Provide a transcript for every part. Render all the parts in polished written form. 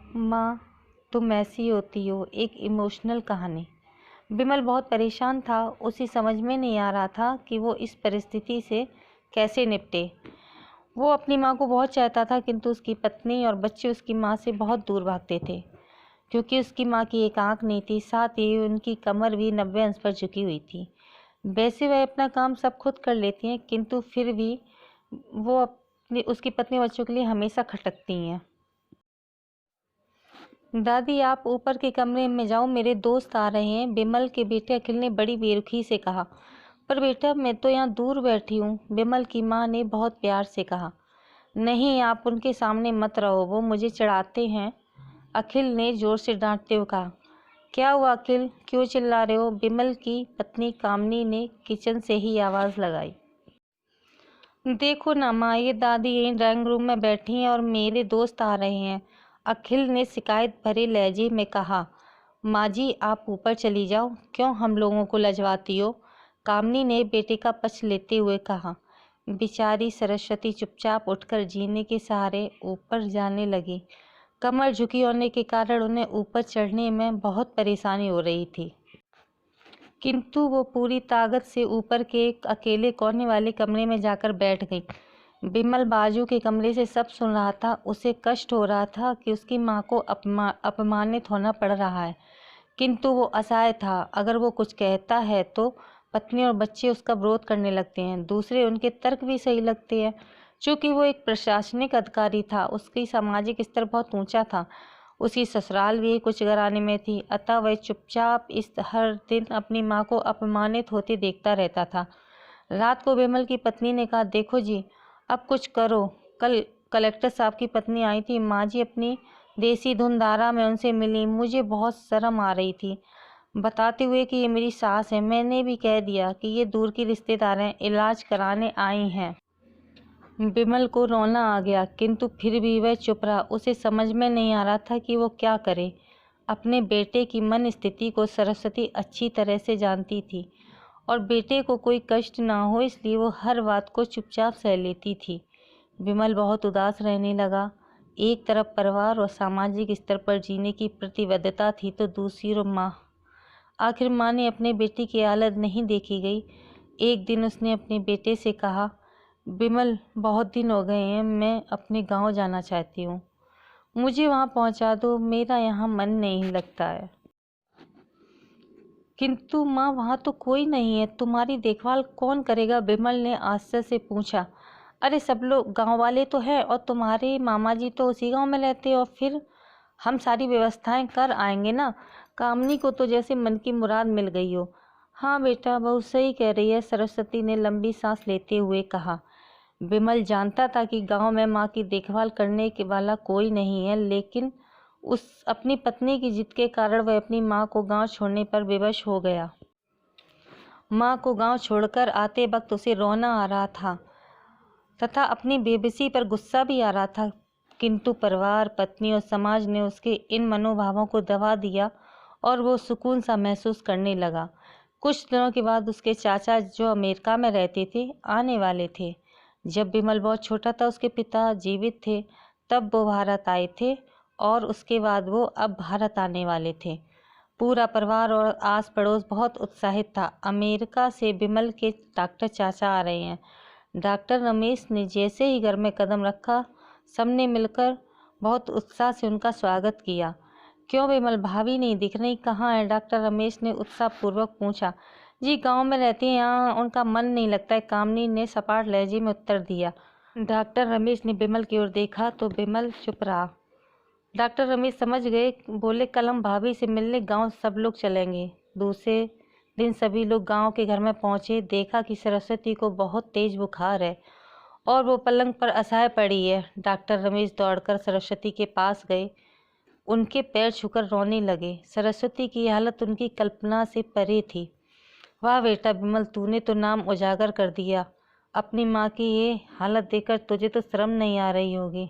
माँ, तुम ऐसी होती हो। एक इमोशनल कहानी। बिमल बहुत परेशान था। उसे समझ में नहीं आ रहा था कि वो इस परिस्थिति से कैसे निपटे। वो अपनी माँ को बहुत चाहता था, किंतु उसकी पत्नी और बच्चे उसकी माँ से बहुत दूर भागते थे, क्योंकि उसकी माँ की एक आंख नहीं थी, साथ ही उनकी कमर भी 90 अंश पर झुकी हुई थी। वैसे वह अपना काम सब खुद कर लेती हैं, किंतु फिर भी वो उसकी पत्नी बच्चों के लिए हमेशा खटकती हैं। दादी, आप ऊपर के कमरे में जाओ, मेरे दोस्त आ रहे हैं, बिमल के बेटे अखिल ने बड़ी बेरुखी से कहा। पर बेटा, मैं तो यहाँ दूर बैठी हूँ, बिमल की माँ ने बहुत प्यार से कहा। नहीं, आप उनके सामने मत रहो, वो मुझे चिढ़ाते हैं, अखिल ने जोर से डांटते हुए कहा। क्या हुआ अखिल, क्यों चिल्ला रहे हो? बिमल की पत्नी कामनी ने किचन से ही आवाज़ लगाई। देखो ना माँ, ये दादी यहीं ड्राइंग रूम में बैठी हैं और मेरे दोस्त आ रहे हैं, अखिल ने शिकायत भरे लहजे में कहा। माँ जी, आप ऊपर चली जाओ, क्यों हम लोगों को लजवाती हो? कामनी ने बेटे का पक्ष लेते हुए कहा। बेचारी सरस्वती चुपचाप उठकर जीने के सहारे ऊपर जाने लगी। कमर झुकी होने के कारण उन्हें ऊपर चढ़ने में बहुत परेशानी हो रही थी, किंतु वो पूरी ताकत से ऊपर के एक अकेले कोने वाले कमरे में जाकर बैठ गई। बिमल बाजू के कमरे से सब सुन रहा था। उसे कष्ट हो रहा था कि उसकी माँ को अपमानित होना पड़ रहा है, किंतु वो असहाय था। अगर वो कुछ कहता है तो पत्नी और बच्चे उसका विरोध करने लगते हैं। दूसरे उनके तर्क भी सही लगते हैं। चूँकि वो एक प्रशासनिक अधिकारी था, उसकी सामाजिक स्तर बहुत ऊंचा था, उसकी ससुराल भी कुछ घराने में थी, अतः वह चुपचाप इस हर दिन अपनी माँ को अपमानित होते देखता रहता था। रात को बिमल की पत्नी ने कहा, देखो जी, अब कुछ करो। कल कलेक्टर साहब की पत्नी आई थी, माँ जी अपनी देसी धुन धारा में उनसे मिली, मुझे बहुत शर्म आ रही थी, बताते हुए कि ये मेरी सास है। मैंने भी कह दिया कि ये दूर की रिश्तेदार हैं, इलाज कराने आई हैं। बिमल को रोना आ गया, किंतु फिर भी वह चुप रहा। उसे समझ में नहीं आ रहा था कि वो क्या करे। अपने बेटे की मन स्थिति को सरस्वती अच्छी तरह से जानती थी और बेटे को कोई कष्ट ना हो, इसलिए वो हर बात को चुपचाप सह लेती थी। बिमल बहुत उदास रहने लगा। एक तरफ परिवार और सामाजिक स्तर पर जीने की प्रतिबद्धता थी, तो दूसरी ओर माँ। आखिर माँ ने अपने बेटे की हालत नहीं देखी गई। एक दिन उसने अपने बेटे से कहा, बिमल, बहुत दिन हो गए हैं, मैं अपने गांव जाना चाहती हूँ, मुझे वहाँ पहुँचा दो, मेरा यहाँ मन नहीं लगता है। किंतु माँ, वहाँ तो कोई नहीं है, तुम्हारी देखभाल कौन करेगा? बिमल ने आश्चर्य से पूछा। अरे सब लोग गांव वाले तो हैं और तुम्हारे मामा जी तो उसी गांव में रहते हैं, और फिर हम सारी व्यवस्थाएं कर आएंगे ना। कामनी को तो जैसे मन की मुराद मिल गई हो। हाँ बेटा, बहुत सही कह रही है, सरस्वती ने लंबी सांस लेते हुए कहा। बिमल जानता था कि गांव में माँ की देखभाल करने के वाला कोई नहीं है, लेकिन उस अपनी पत्नी की जिद के कारण वह अपनी माँ को गांव छोड़ने पर विवश हो गया। माँ को गांव छोड़कर आते वक्त उसे रोना आ रहा था तथा अपनी बेबसी पर गुस्सा भी आ रहा था, किंतु परिवार, पत्नी और समाज ने उसके इन मनोभावों को दबा दिया और वो सुकून सा महसूस करने लगा। कुछ दिनों के बाद उसके चाचा, जो अमेरिका में रहते थे, आने वाले थे। जब बिमल बहुत छोटा था, उसके पिता जीवित थे, तब वो भारत आए थे और उसके बाद वो अब भारत आने वाले थे। पूरा परिवार और आस पड़ोस बहुत उत्साहित था। अमेरिका से बिमल के डॉक्टर चाचा आ रहे हैं। डॉक्टर रमेश ने जैसे ही घर में कदम रखा, सबने मिलकर बहुत उत्साह से उनका स्वागत किया। क्यों बिमल, भाभी नहीं दिख रही, कहाँ है? डॉक्टर रमेश ने उत्साहपूर्वक पूछा। जी गांव में रहती हैं, यहाँ उनका मन नहीं लगता है, कामनी ने सपाट लहजे में उत्तर दिया। डॉक्टर रमेश ने बिमल की ओर देखा तो बिमल चुप रहा। डॉक्टर रमेश समझ गए, बोले, कल हम भाभी से मिलने गांव सब लोग चलेंगे। दूसरे दिन सभी लोग गांव के घर में पहुंचे। देखा कि सरस्वती को बहुत तेज बुखार है और वो पलंग पर असहाय पड़ी है। डॉक्टर रमेश दौड़कर सरस्वती के पास गए, उनके पैर छूकर रोने लगे। सरस्वती की हालत उनकी कल्पना से परे थी। वाह बेटा बिमल, तूने तो नाम उजागर कर दिया। अपनी माँ की ये हालत देखकर तुझे तो शर्म नहीं आ रही होगी।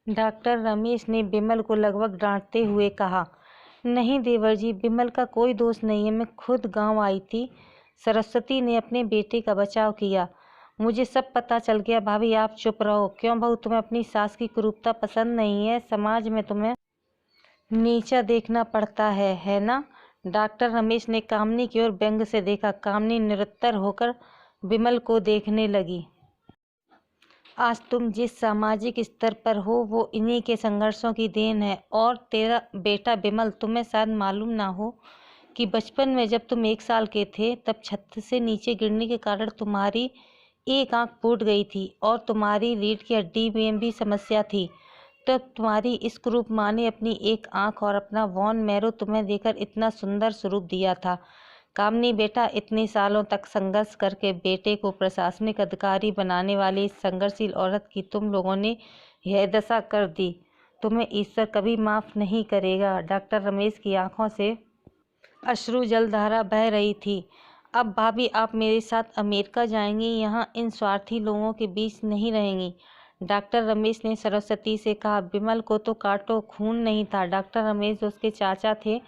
डॉक्टर रमेश ने बिमल को लगभग डांटते हुए कहा। नहीं देवर जी, बिमल का कोई दोष नहीं है, मैं खुद गांव आई थी। सरस्वती ने अपने बेटे का बचाव किया। मुझे सब पता चल गया। भाभी आप चुप रहो। क्यों बहू, तुम्हें अपनी सास की कुरूपता पसंद नहीं है? समाज में तुम्हें नीचा देखना पड़ता है ना। डॉक्टर रमेश ने कामनी की ओर व्यंग से देखा। कामनी निरुत्तर होकर विमल को देखने लगी। आज तुम जिस सामाजिक स्तर पर हो वो इन्हीं के संघर्षों की देन है। और तेरा बेटा विमल, तुम्हें शायद मालूम ना हो कि बचपन में जब तुम 1 साल के थे तब छत से नीचे गिरने के कारण तुम्हारी एक आंख फूट गई थी और तुम्हारी रीढ़ की हड्डी में भी समस्या थी। तब तुम्हारी इस कुरूप माँ ने अपनी एक आंख और अपना वॉन मैरो तुम्हें देकर इतना सुंदर स्वरूप दिया था। कामनी बेटा, इतने सालों तक संघर्ष करके बेटे को प्रशासनिक अधिकारी बनाने वाली इस संघर्षशील औरत की तुम लोगों ने यह दशा कर दी। तुम्हें ईश्वर कभी माफ़ नहीं करेगा। डॉक्टर रमेश की आंखों से अश्रु जलधारा बह रही थी। अब भाभी, आप मेरे साथ अमेरिका जाएंगी, यहाँ इन स्वार्थी लोगों के बीच नहीं रहेंगी। डॉक्टर रमेश ने सरस्वती से कहा। विमल को तो काटो खून नहीं था। डॉक्टर रमेश उसके चाचा थे।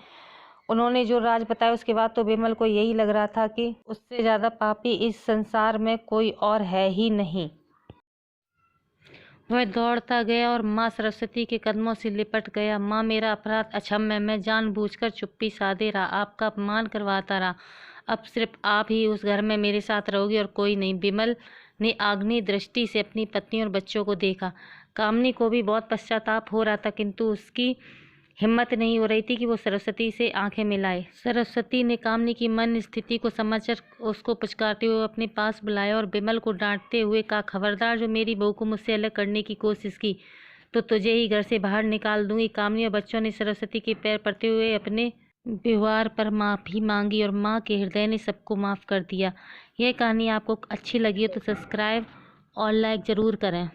उन्होंने जो राज बताया उसके बाद तो विमल को यही लग रहा था कि उससे ज़्यादा पापी इस संसार में कोई और है ही नहीं। वह दौड़ता गया और माँ सरस्वती के कदमों से लिपट गया। माँ, मेरा अपराध अक्षम्य, मैं जानबूझकर चुप्पी साधे रहा, आपका अपमान करवाता रहा। अब सिर्फ आप ही उस घर में मेरे साथ रहोगी और कोई नहीं। विमल ने आग्नेय दृष्टि से अपनी पत्नी और बच्चों को देखा। कामनी को भी बहुत पश्चाताप हो रहा था, किंतु उसकी हिम्मत नहीं हो रही थी कि वो सरस्वती से आंखें मिलाए। सरस्वती ने कामनी की मन स्थिति को समझकर उसको पुचकारते हुए अपने पास बुलाया और विमल को डांटते हुए कहा, खबरदार जो मेरी बहू को मुझसे अलग करने की कोशिश की तो तुझे ही घर से बाहर निकाल दूंगी। कामनी और बच्चों ने सरस्वती के पैर पड़ते हुए अपने व्यवहार पर माफ़ी मांगी और माँ के हृदय ने सबको माफ़ कर दिया। यह कहानी आपको अच्छी लगी हो तो सब्सक्राइब और लाइक ज़रूर करें।